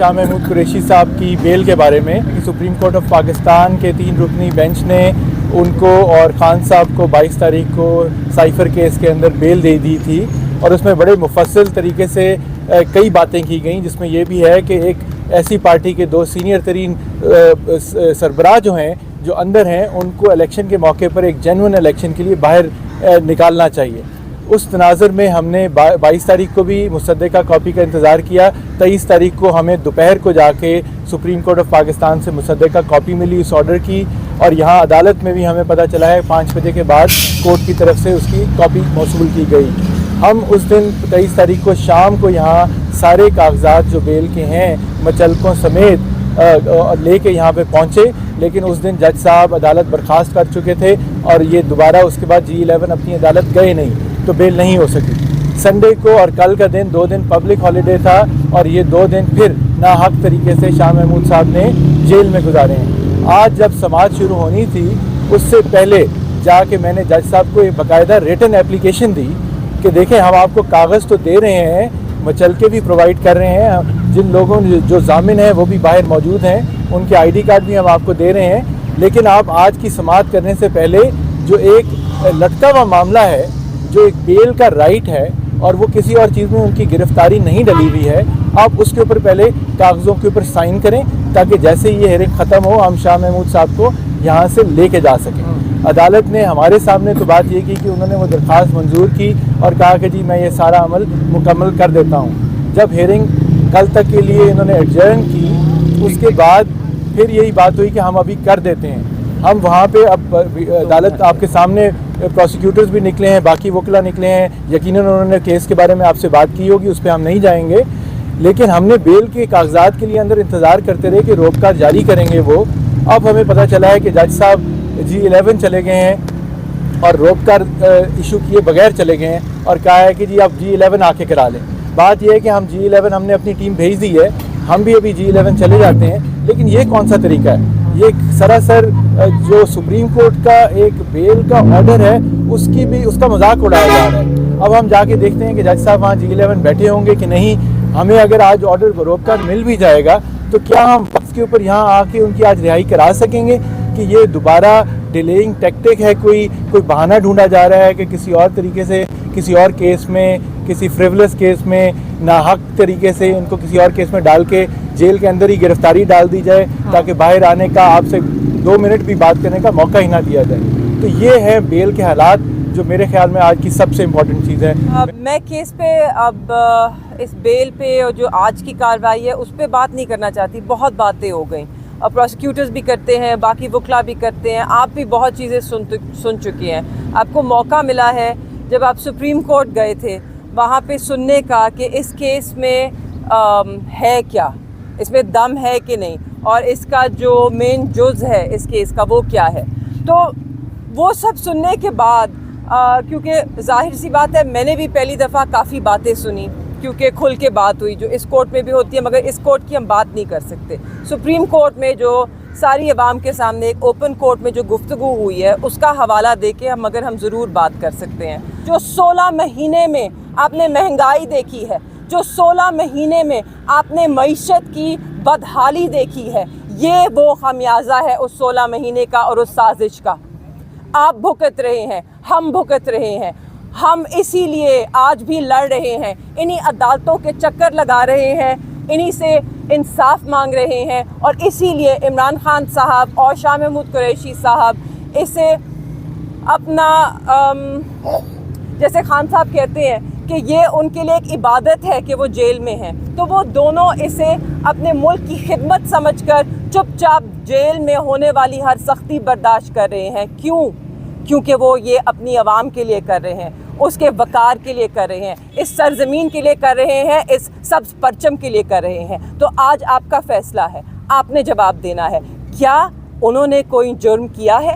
شاہ محمود قریشی صاحب کی بیل کے بارے میں. سپریم کورٹ آف پاکستان کے 3 رکنی بینچ نے ان کو اور خان صاحب کو 22 تاریخ کو سائفر کیس کے اندر بیل دے دی تھی, اور اس میں بڑے مفصل طریقے سے کئی باتیں کی گئیں, جس میں یہ بھی ہے کہ ایک ایسی پارٹی کے 2 سینئر ترین سربراہ جو اندر ہیں, ان کو الیکشن کے موقع پر ایک جینوئن الیکشن کے لیے باہر نکالنا چاہیے. اس تناظر میں ہم نے 22 تاریخ کو بھی مصدقہ کاپی کا انتظار کیا. 23 تاریخ کو ہمیں دوپہر کو جا کے سپریم کورٹ آف پاکستان سے مصدقہ کاپی ملی اس آرڈر کی, اور یہاں عدالت میں بھی ہمیں پتہ چلا ہے 5 بجے کے بعد کورٹ کی طرف سے اس کی کاپی موصول کی گئی. ہم اس دن 23 تاریخ کو شام کو یہاں سارے کاغذات جو بیل کے ہیں مچلکوں سمیت لے کے یہاں پہ پہنچے, لیکن اس دن جج صاحب عدالت برخاست کر چکے تھے, اور یہ دوبارہ اس کے بعد G11 اپنی عدالت گئے نہیں, تو بیل نہیں ہو سکی. سنڈے کو اور کل کا دن 2 دن پبلک ہالیڈے تھا, اور یہ 2 دن پھر ناحق طریقے سے شاہ محمود صاحب نے جیل میں گزارے ہیں. آج جب سماعت شروع ہونی تھی اس سے پہلے جا کے میں نے جج صاحب کو ایک باقاعدہ ریٹن اپلیکیشن دی کہ دیکھیں ہم آپ کو کاغذ تو دے رہے ہیں, مچلکے بھی پرووائڈ کر رہے ہیں, جن لوگوں جو ضامن ہیں وہ بھی باہر موجود ہیں, ان کے ID کارڈ بھی ہم آپ کو دے رہے ہیں, لیکن آپ آج کی سماعت کرنے سے پہلے جو ایک لٹکا ہوا معاملہ ہے, جو ایک بیل کا رائٹ ہے, اور وہ کسی اور چیز میں ان کی گرفتاری نہیں ڈلی ہوئی ہے, آپ اس کے اوپر پہلے کاغذوں کے اوپر سائن کریں, تاکہ جیسے یہ ہیئرنگ ختم ہو ہم شاہ محمود صاحب کو یہاں سے لے کے جا سکیں. عدالت نے ہمارے سامنے تو بات یہ کی کہ انہوں نے وہ درخواست منظور کی اور کہا کہ جی میں یہ سارا عمل مکمل کر دیتا ہوں. جب ہیئرنگ کل تک کے لیے انہوں نے ایڈجرن کی, اس کے بعد پھر یہی بات ہوئی کہ ہم ابھی کر دیتے ہیں. ہم وہاں پہ اب عدالت آپ کے سامنے پروسیکیوٹرز بھی نکلے ہیں, باقی وکلا نکلے ہیں, یقیناً انہوں نے کیس کے بارے میں آپ سے بات کی ہوگی, اس پہ ہم نہیں جائیں گے, لیکن ہم نے بیل کے کاغذات کے لیے اندر انتظار کرتے رہے کہ روبکار جاری کریں گے وہ. اب ہمیں پتہ چلا ہے کہ جج صاحب G11 چلے گئے ہیں اور روبکار ایشو کیے بغیر چلے گئے ہیں, اور کہا ہے کہ جی آپ G11 آ کے کرا لیں. بات یہ ہے کہ ہم G11 ہم نے اپنی ٹیم بھیج دی ہے, ہم بھی ابھی G11 چلے جاتے ہیں, لیکن یہ کون سا طریقہ ہے؟ یہ سراسر جو سپریم کورٹ کا ایک بیل کا آرڈر ہے اس کا مذاق اڑایا جا رہا ہے. اب ہم جا کے دیکھتے ہیں کہ جج صاحب وہاں G11 بیٹھے ہوں گے کہ نہیں. ہمیں اگر آج آرڈر روبکار مل بھی جائے گا تو کیا ہم اس کے اوپر یہاں آ کے ان کی آج رہائی کرا سکیں گے کہ یہ دوبارہ ڈیلیئنگ ٹیکٹک ہے, کوئی بہانہ ڈھونڈا جا رہا ہے کہ کسی اور طریقے سے کسی اور کیس میں, کسی فریولس کیس میں ناحق طریقے سے ان کو کسی اور کیس میں ڈال کے جیل کے اندر ہی گرفتاری ڈال دی جائے, تاکہ باہر آنے کا آپ سے 2 منٹ بھی بات کرنے کا موقع ہی نہ دیا جائے. تو یہ ہے بیل کے حالات, جو میرے خیال میں آج کی سب سے امپورٹنٹ چیز ہے. میں کیس پہ اب اس بیل پہ اور جو آج کی کارروائی ہے اس پہ بات نہیں کرنا چاہتی. بہت باتیں ہو گئیں, اور پروسیکیوٹرز بھی کرتے ہیں, باقی وکلا بھی کرتے ہیں, آپ بھی بہت چیزیں سن چکے ہیں. آپ کو موقع ملا ہے جب آپ سپریم کورٹ گئے تھے وہاں پہ سننے کا کہ اس کیس میں ہے کیا, اس میں دم ہے کہ نہیں, اور اس کا جو مین جز ہے اس کیس کا وہ کیا ہے. تو وہ سب سننے کے بعد کیونکہ ظاہر سی بات ہے میں نے بھی پہلی دفعہ کافی باتیں سنی, کیونکہ کھل کے بات ہوئی جو اس کورٹ میں بھی ہوتی ہے, مگر اس کورٹ کی ہم بات نہیں کر سکتے. سپریم کورٹ میں جو ساری عوام کے سامنے ایک اوپن کورٹ میں جو گفتگو ہوئی ہے اس کا حوالہ دے کے مگر ہم ضرور بات کر سکتے ہیں. جو 16 مہینے میں آپ نے مہنگائی دیکھی ہے, جو 16 مہینے میں آپ نے معیشت کی بدحالی دیکھی ہے, یہ وہ خمیازہ ہے اس 16 مہینے کا اور اس سازش کا. آپ بھگت رہے ہیں, ہم بھگت رہے ہیں, ہم اسی لیے آج بھی لڑ رہے ہیں, انہی عدالتوں کے چکر لگا رہے ہیں, انہی سے انصاف مانگ رہے ہیں, اور اسی لیے عمران خان صاحب اور شاہ محمود قریشی صاحب اسے اپنا جیسے خان صاحب کہتے ہیں کہ یہ ان کے لیے ایک عبادت ہے کہ وہ جیل میں ہیں, تو وہ دونوں اسے اپنے ملک کی خدمت سمجھ کر چپ چاپ جیل میں ہونے والی ہر سختی برداشت کر رہے ہیں. کیوں؟ کیونکہ وہ یہ اپنی عوام کے لیے کر رہے ہیں, اس کے وقار کے لیے کر رہے ہیں, اس سرزمین کے لیے کر رہے ہیں, اس سبز پرچم کے لیے کر رہے ہیں. تو آج آپ کا فیصلہ ہے, آپ نے جواب دینا ہے. کیا انہوں نے کوئی جرم کیا ہے؟